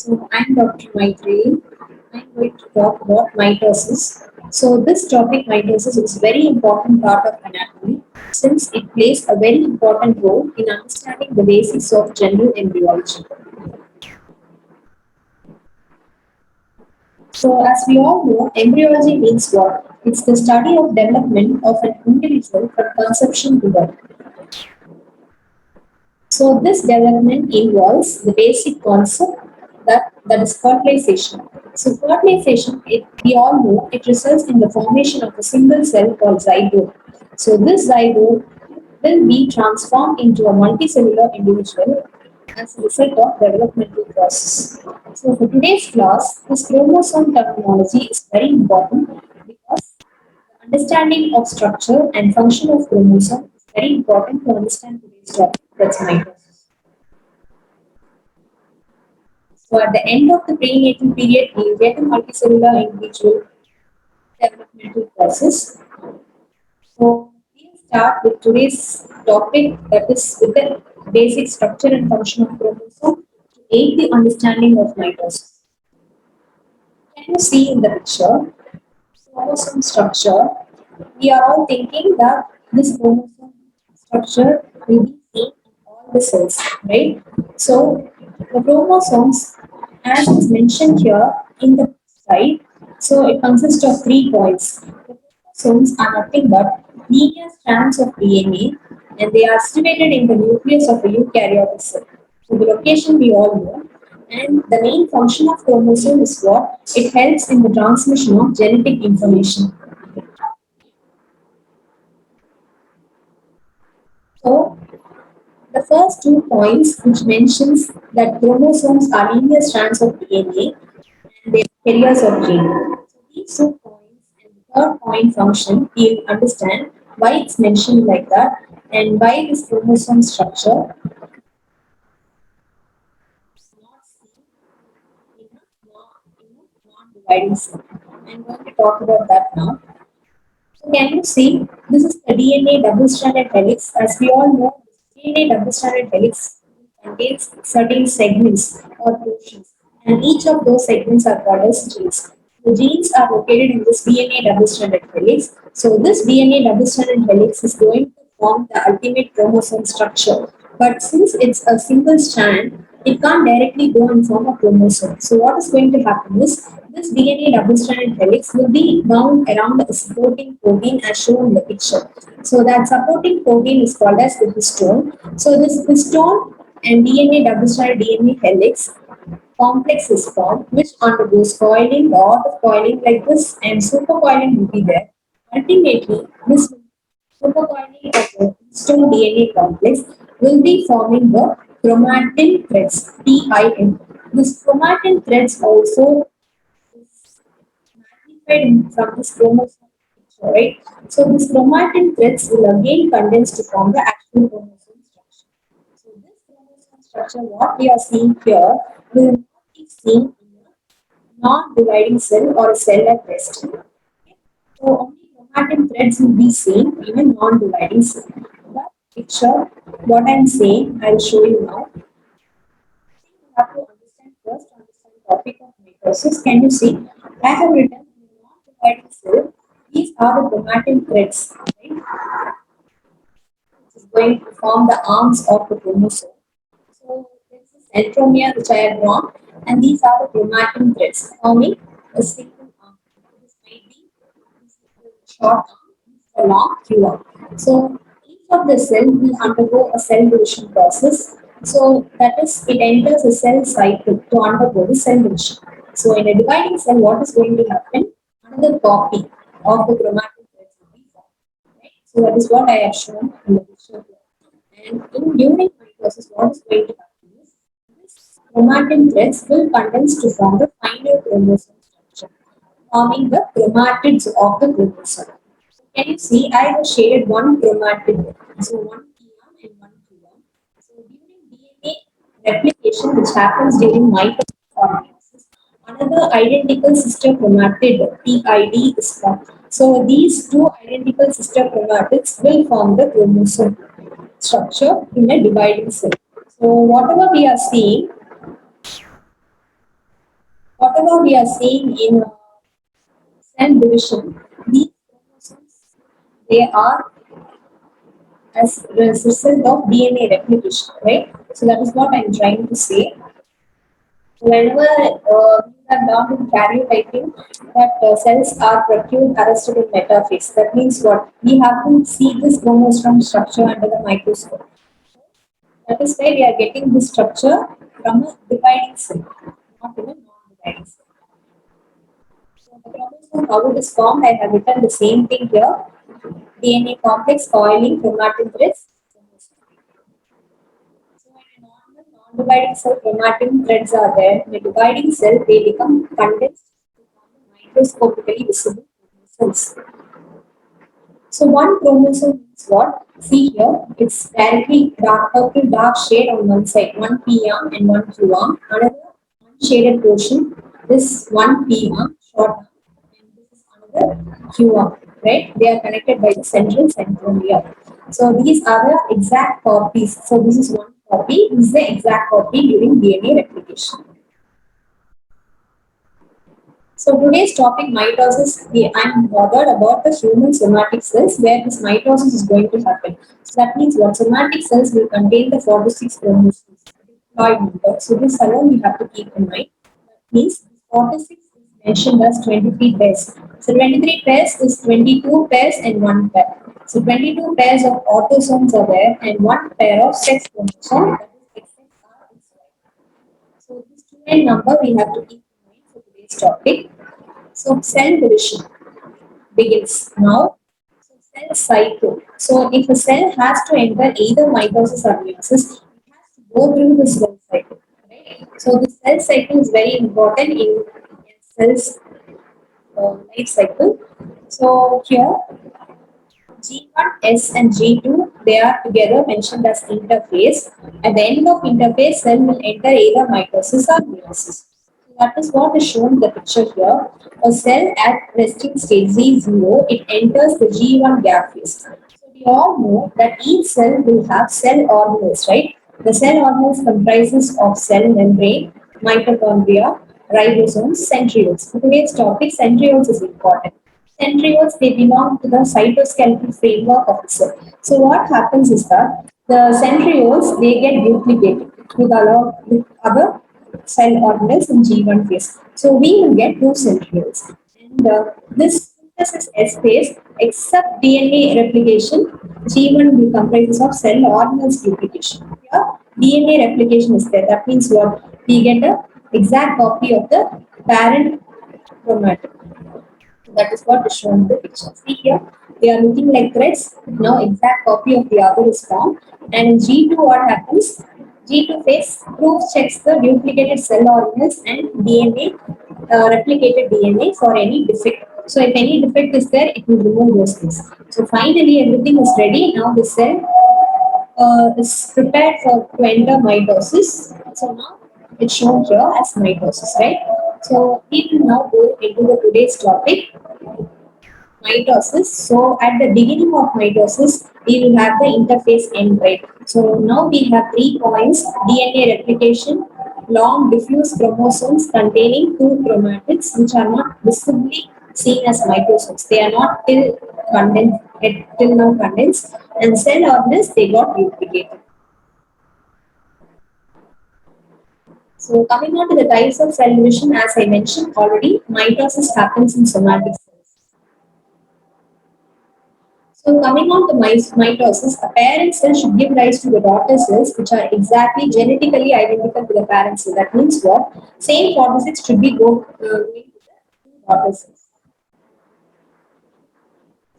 I'm Dr. Maitreyi. I'm going to talk about mitosis. So this topic, mitosis, is very important part of anatomy since it plays a very important role in understanding the basics of general embryology. So as we all know, embryology means what? It's the study of development of an individual from conception to birth. So this development involves the basic concept that is fertilization. So fertilization, we all know, it results in the formation of a single cell called zygote. So this zygote will be transformed into a multicellular individual as a result of developmental process. So for today's class, this chromosome terminology is very important because understanding of structure and function of chromosome is very important to understand today's topic. That's mitosis. So at the end of the prenatal period, we get a multicellular individual developmental process. So we'll start with today's topic, that is with the basic structure and function of chromosome to aid the understanding of mitosis. Can you see in the picture chromosome structure? We are all thinking that this chromosome structure will be seen in all the cells, right? So the chromosomes, as is mentioned here in the slide, so it consists of 3 points. The chromosomes are nothing but linear strands of DNA, and they are situated in the nucleus of a eukaryotic cell. So the location we all know. And the main function of chromosome is what? It helps in the transmission of genetic information. So the first 2 points which mentions that chromosomes are linear strands of DNA and they are carriers of gene. So these 2 points and the third point function, we'll understand why it's mentioned like that and why this chromosome structure is not seen in a non-dividing cell. I'm going to talk about that now. So can you see, this is the DNA double-stranded helix. As we all know, DNA double-stranded helix contains certain segments or portions, and each of those segments are called as genes. The genes are located in this DNA double-stranded helix. So this DNA double-stranded helix is going to form the ultimate chromosome structure. But since it's a single strand, it can't directly go and form a chromosome. So what is going to happen is this DNA double-stranded helix will be bound around a supporting protein as shown in the picture. So that supporting protein is called as the histone. So this histone and DNA double-stranded DNA helix complex is formed which undergoes coiling, lot of coiling like this, and supercoiling will be there. Ultimately, this supercoiling of the histone DNA complex will be forming the chromatin threads, TIM. This chromatin threads also magnified from this chromosome picture, right? So this chromatin threads will again condense to form the actual chromosome structure. So this chromosome structure, what we are seeing here, will not be seen in a non-dividing cell or a cell at rest. Okay? So only chromatin threads will be seen in a non-dividing cell. That picture, what I'm saying, I'll show you now. You have to understand first, understand the topic of mitosis. Can you see? I have written in a non-dividing cell. These are the chromatin threads, right? Which is going to form the arms of the chromosome. So this is centromere which I have drawn, and these are the chromatin threads forming a single arm. This might be this is the short arm, this is the long Q arm. So each of the cell will undergo a cell division process. So that is, it enters a cell cycle to undergo the cell division. So in a dividing cell, what is going to happen? Another copy of the chromatin threads will be formed. Right? So that is what I have shown in the picture here. And in during mitosis, what is going to happen is this chromatin threads will condense to form the final chromosome structure, forming the chromatids of the chromosome. So can you see? I have shaded one chromatid, so one T1 and one Q1. So during DNA replication, which happens during mitosis or meiosis, another identical sister chromatid PID is formed. So these two identical sister chromatids will form the chromosome structure in a dividing cell. So whatever we are seeing, Whatever we are seeing in cell division, these chromosomes they are as a result of DNA replication, right? So that is what I'm trying to say. Whenever we have done in karyotyping, that cells are procured arrested in metaphase. That means what? We have to see this chromosome structure under the microscope. That is why we are getting this structure from a dividing cell, not in a non-dividing cell. So the chromosome, how it is formed, I have written the same thing here. DNA complex, coiling, chromatin threads. So in a normal non-dividing cell, chromatin threads are there. In a dividing cell, they become condensed to form the microscopically visible chromosomes. So one chromosome is what? See here, it's directly dark purple, dark shade on one side, one P arm and one Q arm. Another unshaded portion, this one P arm, short arm, and this is another Q arm, right? They are connected by the central centromere. So these are the exact copies. So this is one copy, this is the exact copy during DNA replication. So today's topic mitosis. I'm bothered about the human somatic cells where this mitosis is going to happen. So that means what somatic cells will contain the 46 chromosomes diploid number. So this alone we have to keep in mind. That means 46 is mentioned as 23 pairs. So 23 pairs is 22 pairs and one pair. So 22 pairs of autosomes are there and one pair of sex chromosomes. That is XXR. So this two number we have to keep in mind for today's topic. So cell division begins now. So cell cycle. So if a cell has to enter either mitosis or meiosis, it has to go through the cell cycle. Right? So the cell cycle is very important in cell's life cycle. So here G1, S and G2, they are together mentioned as interphase. At the end of interphase, cell will enter either mitosis or meiosis. So that is what is shown in the picture here. A cell at resting stage Z0, it enters the G1 gap phase. So we all know that each cell will have cell organelles, right? The cell organelles comprises of cell membrane, mitochondria, ribosomes, centrioles. For today's topic, centrioles is important. Centrioles, they belong to the cytoskeletal framework of the cell. So what happens is that the centrioles, they get duplicated with other cell organelles in G1 phase. So we will get two centrioles. And this synthesis S phase, except DNA replication, G1 will comprises of cell organelles duplication. Here, DNA replication is there. That means what? We get a exact copy of the parent chromatin. That is what is shown in the picture. See here, they are looking like threads. Now exact copy of the other is formed. And in G2 what happens? G2 phase proves checks the duplicated cell organelles and DNA, replicated DNA for any defect. So if any defect is there, it will remove those things. So finally everything is ready. Now the cell is prepared for to enter mitosis. So now it's shown here as mitosis, right? So we will now go into the today's topic, mitosis. So at the beginning of mitosis, we will have the interphase end, right? So now we have 3 points: DNA replication, long diffuse chromosomes containing two chromatids, which are not visibly seen as microsomes. They are not till now condensed, and cell organelles they got duplicated. So coming on to the types of cell division, as I mentioned already, mitosis happens in somatic cells. So coming on to mitosis, a parent cell should give rise to the daughter cells, which are exactly genetically identical to the parent cell. That means what? Same 46 should be going to the daughter cells.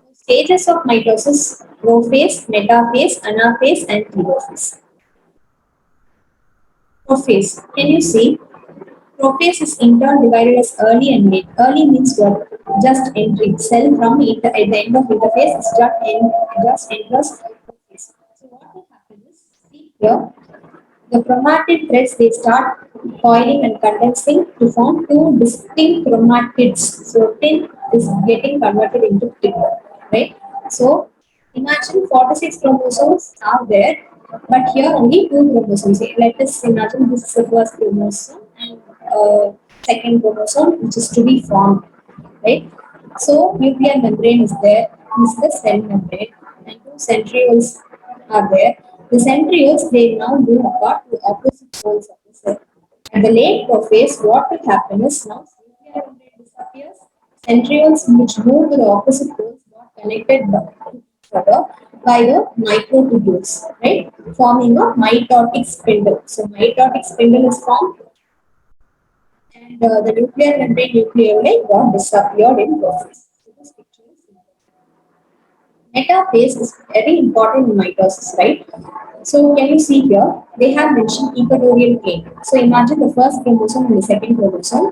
So stages of mitosis: prophase, metaphase, anaphase, and telophase. Prophase. Can you see? Prophase is in turn divided as early and late. Early means what? Just entry. Cell from at the end of interphase is just enters prophase. So what will happen is, see here, the chromatid threads they start coiling and condensing to form two distinct chromatids. So tin is getting converted into tin, right? So imagine 46 chromosomes are there, but here only two chromosomes. Let us imagine this is the first chromosome and second chromosome which is to be formed, right? So nuclear membrane is there, this is the cell membrane, and two centrioles are there. The centrioles they now move apart to opposite poles of the cell. At the late prophase, what will happen is now nuclear membrane disappears, centrioles which move to the opposite poles got connected to each other by the microtubules, right? Forming a mitotic spindle. So mitotic spindle is formed and the nuclear membrane nucleoli got disappeared in process. So this picture is metaphase is very important in mitosis, right? So can you see here? They have mentioned equatorial plane. So imagine the first chromosome and the second chromosome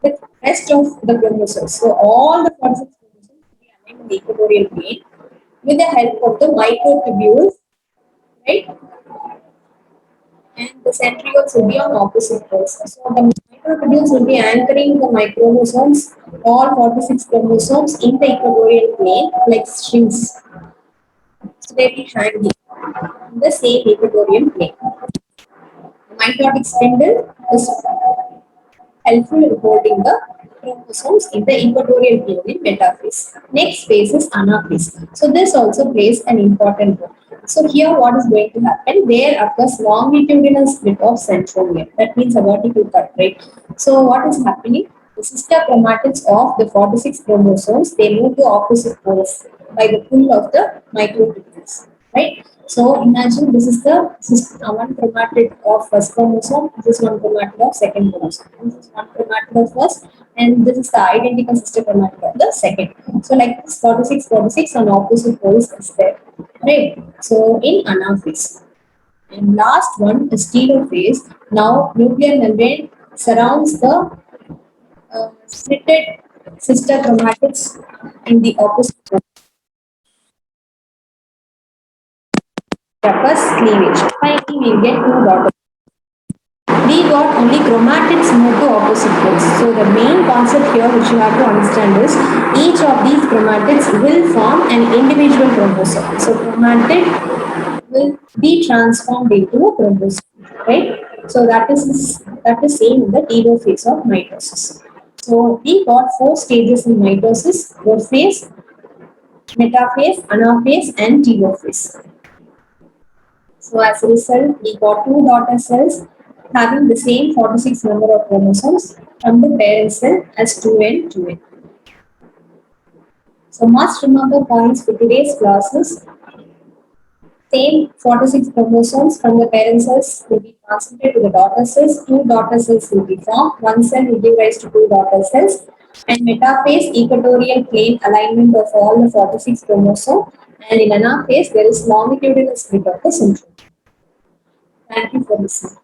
with rest of the chromosomes. So all the 46 chromosomes will be aligned in the equatorial plane with the help of the microtubules, right? And the centrioles will be on opposite poles. So the microtubules will be anchoring the micromosomes, all 46 chromosomes in the equatorial plane like strings. So they will be hanging in the same equatorial plane. The mitotic spindle is helpful in holding the chromosomes in the equatorial plane in metaphase. Next phase is anaphase. So this also plays an important role. So here what is going to happen? There occurs longitudinal split of centromere. That means a vertical cut, right? So what is happening? The sister chromatids of the 46 chromosomes, they move to opposite poles by the pull of the microtubules, right? So imagine this is the one chromatid of first chromosome, this is one chromatid of second chromosome, this is one chromatid of first, and this is the identical sister chromatid of the second. So like this 46, 46 on opposite poles is there, right? So in anaphase. And last one is telophase. Now nuclear membrane surrounds the splitted sister chromatids in the opposite pole. Occurs cleavage. Finally, we get two daughters. We got only chromatids move to opposite poles. So the main concept here which you have to understand is each of these chromatids will form an individual chromosome. So chromatid will be transformed into a chromosome, right? So that is same in the telophase of mitosis. So we got four stages in mitosis: prophase, metaphase, anaphase, and telophase. So as a result, we got two daughter cells having the same 46 number of chromosomes from the parent cell as 2n, 2n. So must remember points for today's classes. Same 46 chromosomes from the parent cells will be transmitted to the daughter cells. Two daughter cells will be formed. One cell will give rise to two daughter cells. And metaphase, equatorial plane alignment of all the 46 chromosomes. And in anaphase, there is longitudinal split of the centromere. Thank you for listening.